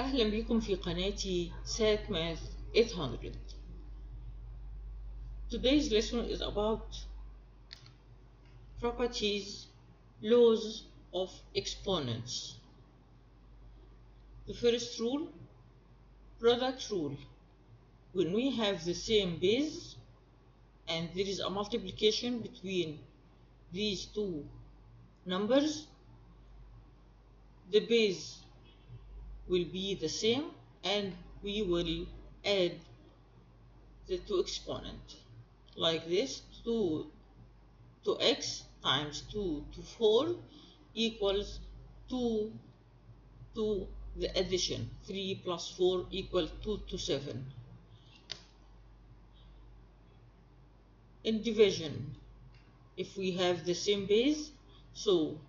أهلا بكم في قناتي Sat Math 800. Today's lesson is about properties, laws of exponents. The first rule, product rule. When we have the same base and there is a multiplication between these two numbers, the base will be the same and we will add the two exponents like this. 2 to x times 2 to 4 equals 2 to the addition. 3 plus 4 equals 2 to 7. In division, if we have the same base, so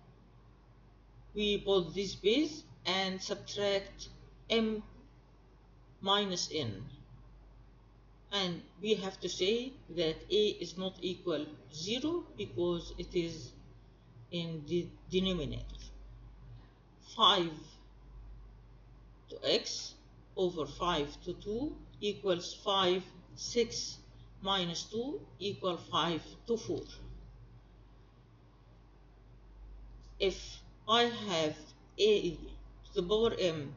we put this base and subtract m minus n. And we have to say that a is not equal 0 because it is in the denominator. 5 to x over 5 to 2 equals 5. 6 minus 2 equals 5 to 4. If I have a to the power m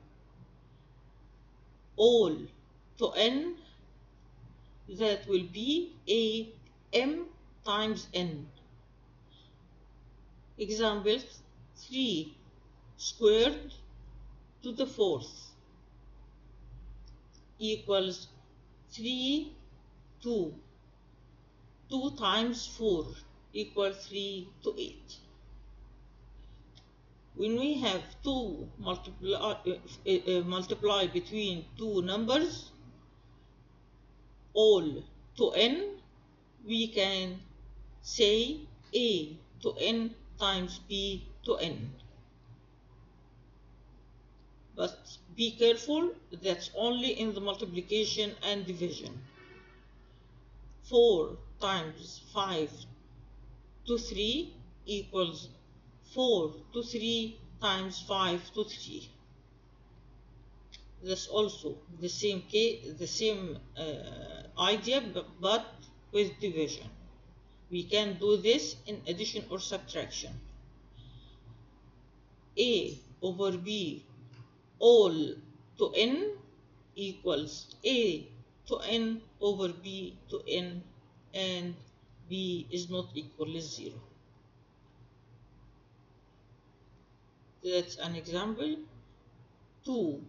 all to n, that will be a m times n. Example, 3 squared to the fourth equals 3 to 2 times 4 equals 3 to 8. When we have two multiply between two numbers all to n, we can say a to n times b to n. But be careful, that's only in the multiplication and division. 4 times 5 to 3 equals 4 to 3 times 5 to 3. That's also the same idea, but with division. We can do this in addition or subtraction. A over b all to n equals a to n over b to n, and b is not equal to 0. That's an example. 2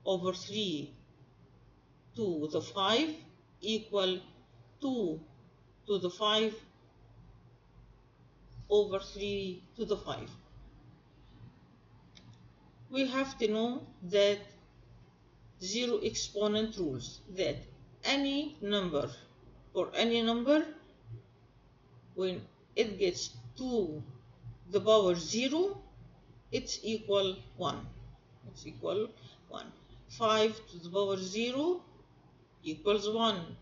over 3 to the 5 equal 2 to the 5 over 3 to the 5. We have to know that zero exponent rules, that any number when it gets to the power 0, it's equal 1. It's equal 1. 5 to the power 0 equals 1.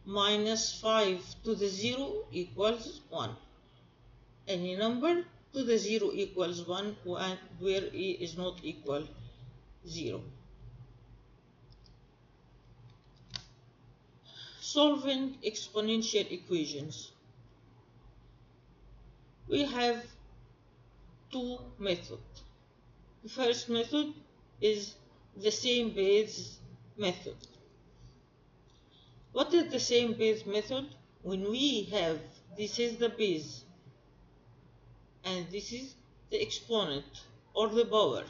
Minus 5 to the 0 equals 1. Any number to the 0 equals 1, where a is not equal 0. Solving exponential equations. We have two methods. The first method is the same base method. What is the same base method? When we have, this is the base and this is the exponent or the power.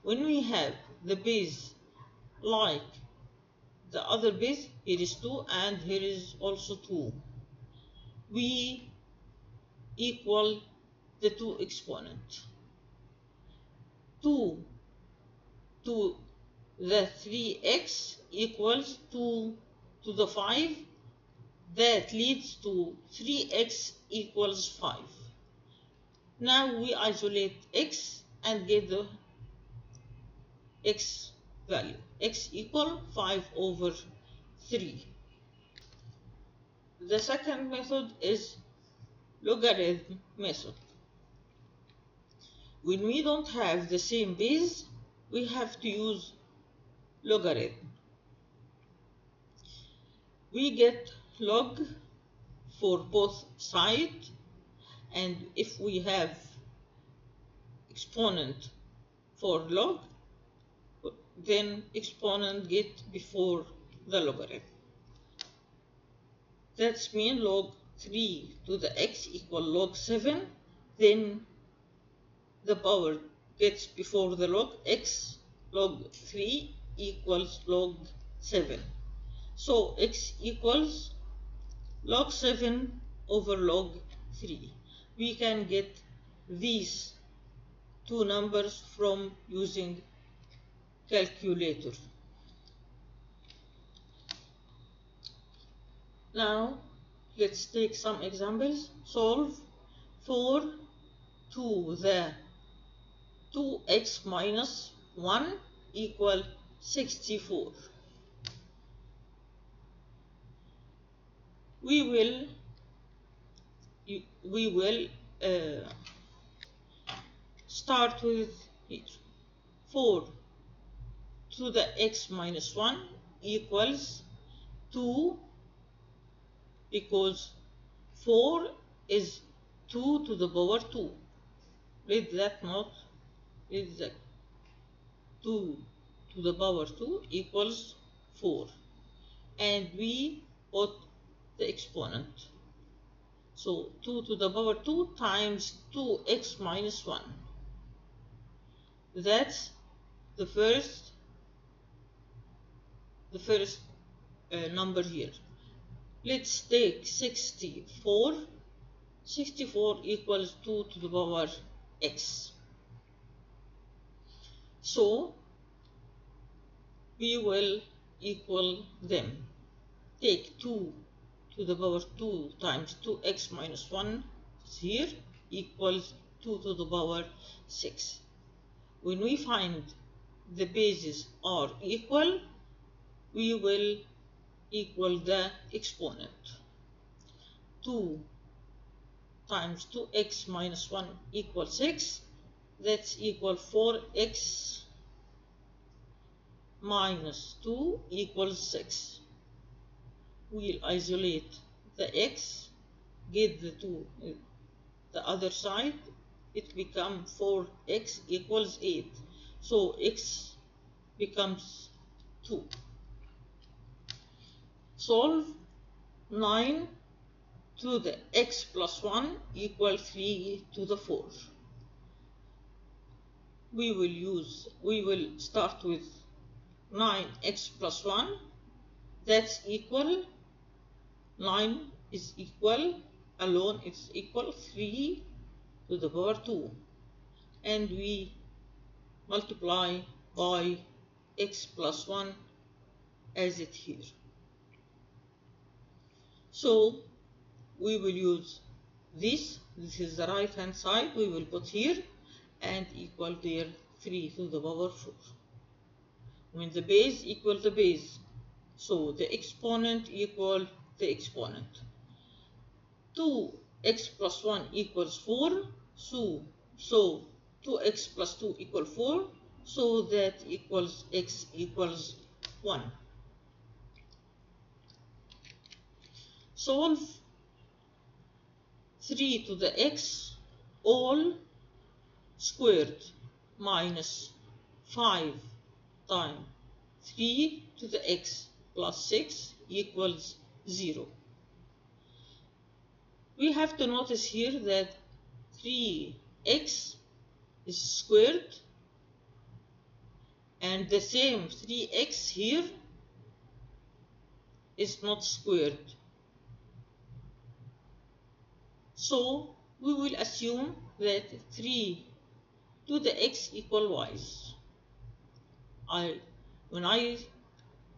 When we have the base like the other base, here is 2 and here is also 2, we equal the two exponents. 2 to the 3x equals 2 to the 5. That leads to 3x equals 5. Now we isolate x and get the x value. X equal 5 over 3. The second method is logarithm method. When we don't have the same base, we have to use logarithm. We get log for both sides, and if we have exponent for log, then exponent get before the logarithm. That's mean log 3 to the x equal log 7, then the power gets before the log x, log 3 equals log 7. So x equals log 7 over log 3. We can get these two numbers from using calculator. Now let's take some examples. Solve 4 to the 2x minus 1 equal 64. We will start with 4 to the x minus 1 equals 2, because 4 is 2 to the power 2. Read that note. Read that 2 to the power 2 equals 4. And we put the exponent. So 2 to the power 2 times 2x minus 1. That's the first number here. Let's take 64. 64 equals 2 to the power x. So we will equal them. Take 2 to the power 2 times 2x minus 1 here equals 2 to the power 6. When we find the bases are equal, we will equal the exponent. 2 times 2x minus 1 equals 6. That's equal 4x minus 2 equals 6. We'll isolate the x, get the 2 the other side, it becomes 4x equals 8. So x becomes 2. Solve 9 to the x plus 1 equals 3 to the 4. We will start with 9x plus 1. That's equal, 9 is equal, alone it's equal 3 to the power 2. And we multiply by x plus 1 as it here. So we will use this is the right hand side, we will put here and equal there 3 to the power 4. When the base equal the base, so the exponent equal the exponent. 2x plus 1 equals 4, so 2x plus 2 equals 4, so that equals x equals 1. Solve 3 to the x all squared minus 5 times 3 to the x plus 6 equals 0. We have to notice here that 3x is squared and the same 3x here is not squared. So we will assume that 3 to the x equal y.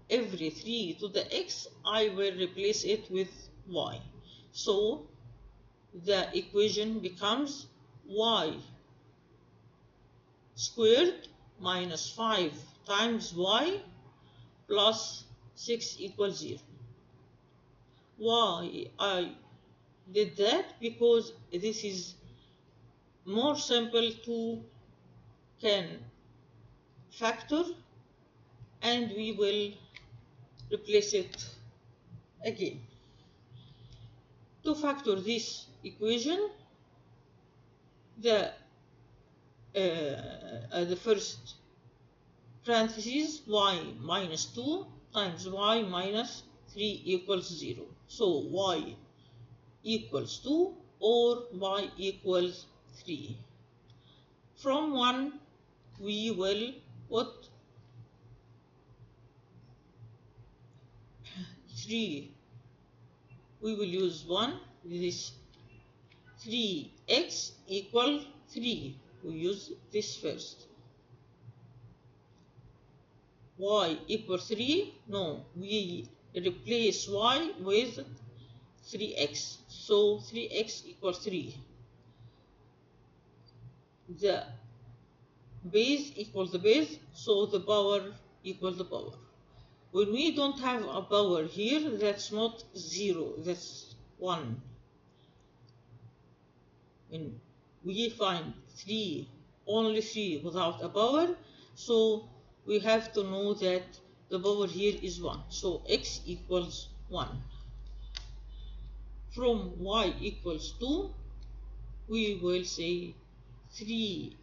Every 3 to the x, I will replace it with y. So the equation becomes y squared minus 5 times y plus 6 equals 0. Why I did that? Because this is more simple to can factor and we will replace it again. To factor this equation, the first parentheses y minus 2 times y minus 3 equals 0. So y equals 2 or y equals 3. From 1 we will put 3. We will use 1. This 3x equal 3. We use this first. Y equal 3. No, we replace y with 3x. So 3x equals 3. The base equals the base, so the power equals the power. When we don't have a power here, that's not 0, that's 1. When we find 3, only 3 without a power, so we have to know that the power here is 1. So x equals 1. From y equals 2, we will say 3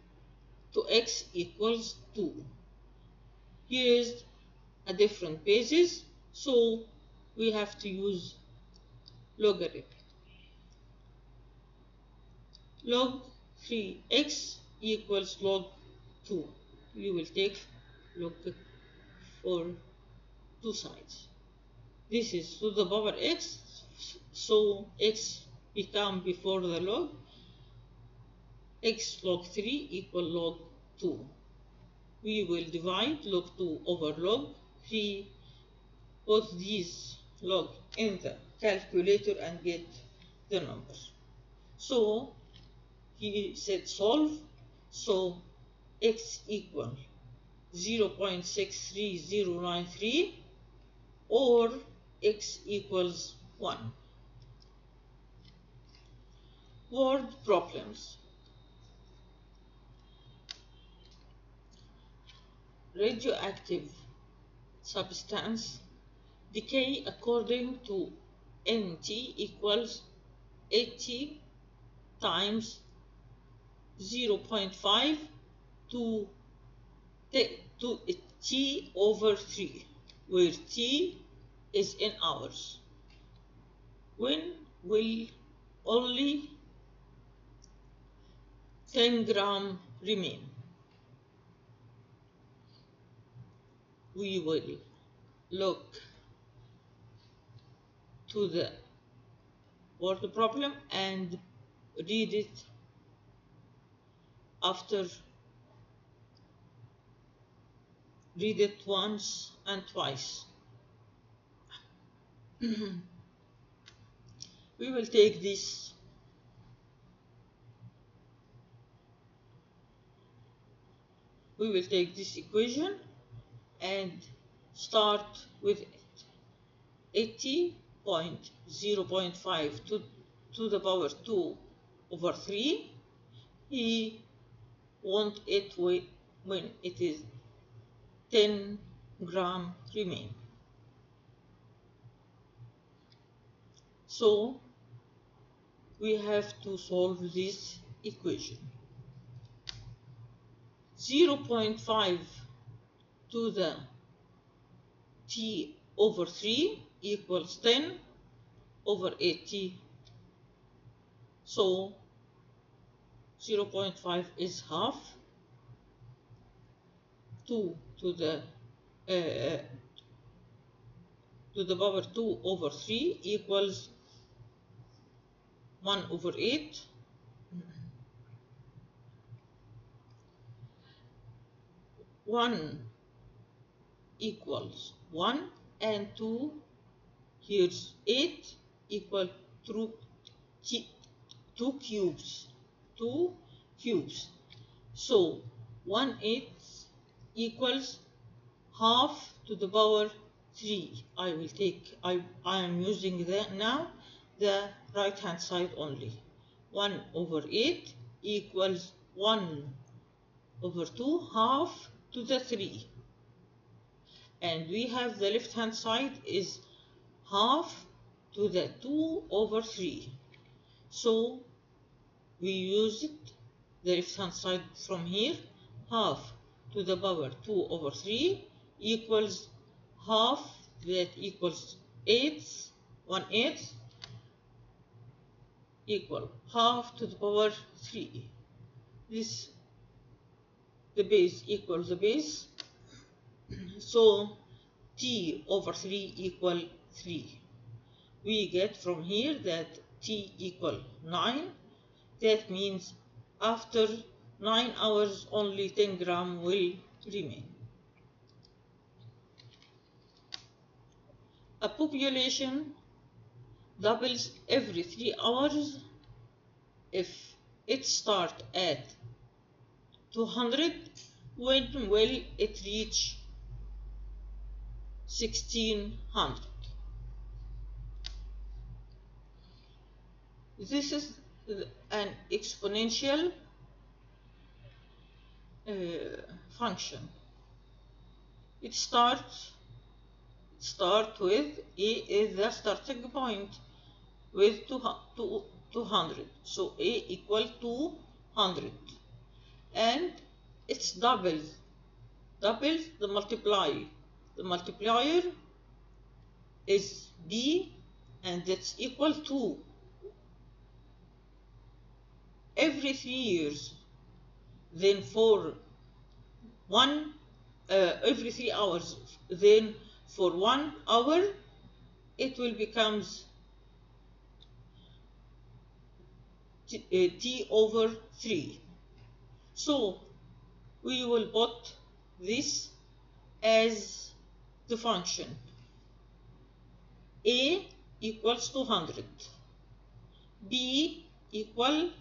to x equals 2. Here is a different basis, so we have to use logarithm. Log 3x equals log 2. We will take log for two sides. This is to the power x, so x become before the log. X log 3 equal log 2. We will divide log 2 over log 3. Put these log in the calculator and get the number. So he said solve. So x equal 0.63093 or x equals 1. Word problems. Radioactive substance decay according to NT equals 80 times 0.5 to T over 3, where T is in hours. When will only 10 gram remain? We will look to the word problem and read it read it once and twice. We will take this equation and start with it. 80.0.5 to the power 2 over 3. He wants it when it is 10 gram remain. So we have to solve this equation. 0.5 to the T over 3 equals 10 over 80. So 0.5 is half. 2 to the power 2 over 3 equals 1 over 8. 1 equals 1 and 2, here's 8 equal to 2 cubes. 2 cubes. So 1/8 equals half to the power 3. I am using now the right hand side only. 1 over 8 equals 1 over 2 half to the 3. and we have the left hand side is half to the 2 over 3. So we use it, the left hand side from here, half to the power 2 over 3 equals half, that equals 8th, 1/8 equal half to the power 3. This, the base equals the base, so t over 3 equal 3. We get from here that t equal 9. That means after 9 hours only 10 gram will remain. A population doubles every 3 hours. If it starts at 200, when will it reach 1600? This is an exponential function. It starts with A is the starting point with 200. So A equal 200. And it's doubles the multiply. The multiplier is B, and that's equal to every 3 years. Then for every 3 hours, then for 1 hour it will becomes t over 3. So we will put this as the function A equals 200, B equals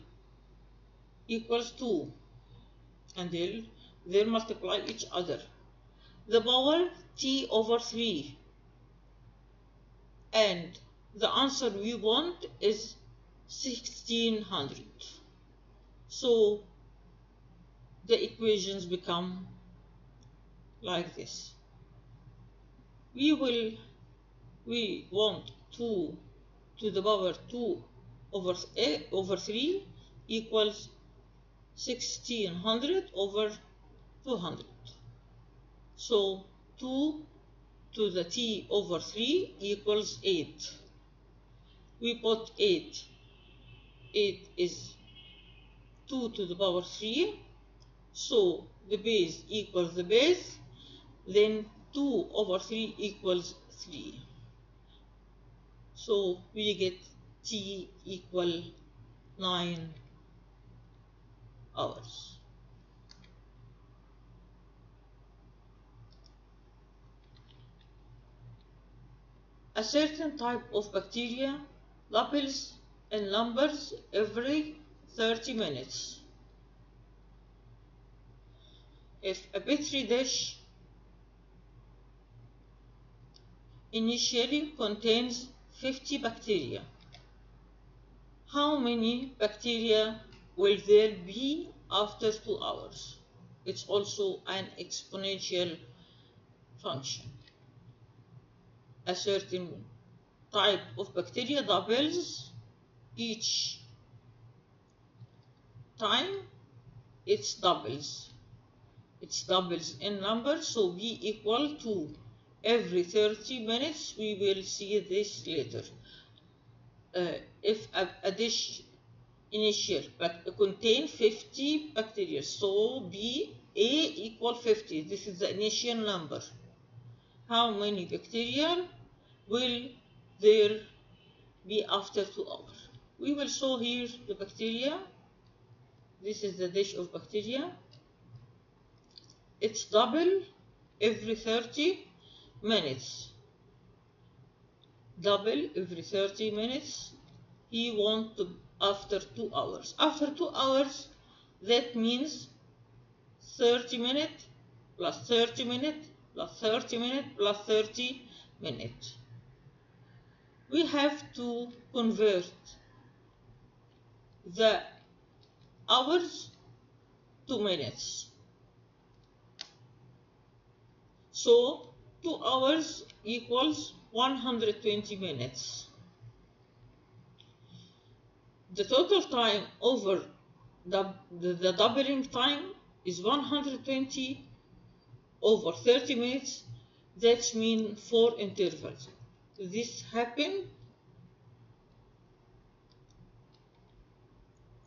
2, and they'll multiply each other. The power t over 3, and the answer we want is 1600. So the equations become like this. We want 2 to the power 2 over 3 equals 1600 over 200. So 2 to the t over 3 equals 8. We put 8. 8 is 2 to the power 3. So the base equals the base. Then 2 over 3 equals 3. So we get t equal 9 hours. A certain type of bacteria doubles in numbers every 30 minutes. If a petri dish initially contains 50 bacteria, how many bacteria will there be after 2 hours? It's also an exponential function. A certain type of bacteria doubles each time it doubles. It doubles in number, so B equal to every 30 minutes. We will see this later. If a dish initial contain 50 bacteria, so B A equal 50. This is the initial number. How many bacteria will there be after 2 hours? We will show here the bacteria. This is the dish of bacteria. It's double every 30 minutes. Double every 30 minutes. He wants to after 2 hours. After 2 hours, that means 30 minutes plus 30 minutes plus 30 minutes plus 30 minutes. We have to convert the hours to minutes. So 2 hours equals 120 minutes. The total time over the doubling time is 120 over 30 minutes. That means 4 intervals. This happened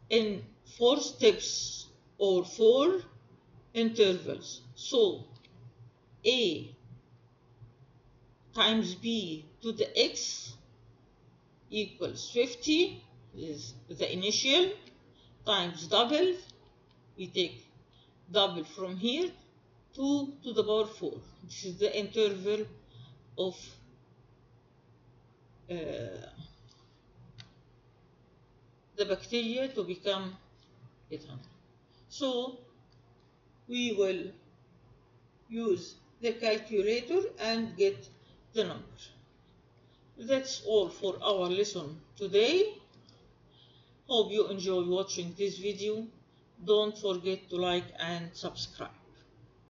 in 4 steps or 4 intervals. So A times B to the x equals 50, is the initial, times double, we take double from here, 2 to the power 4. This is the interval of the bacteria to become 800. So we will use the calculator and get the number. That's all for our lesson today. Hope you enjoy watching this video. Don't forget to like and subscribe.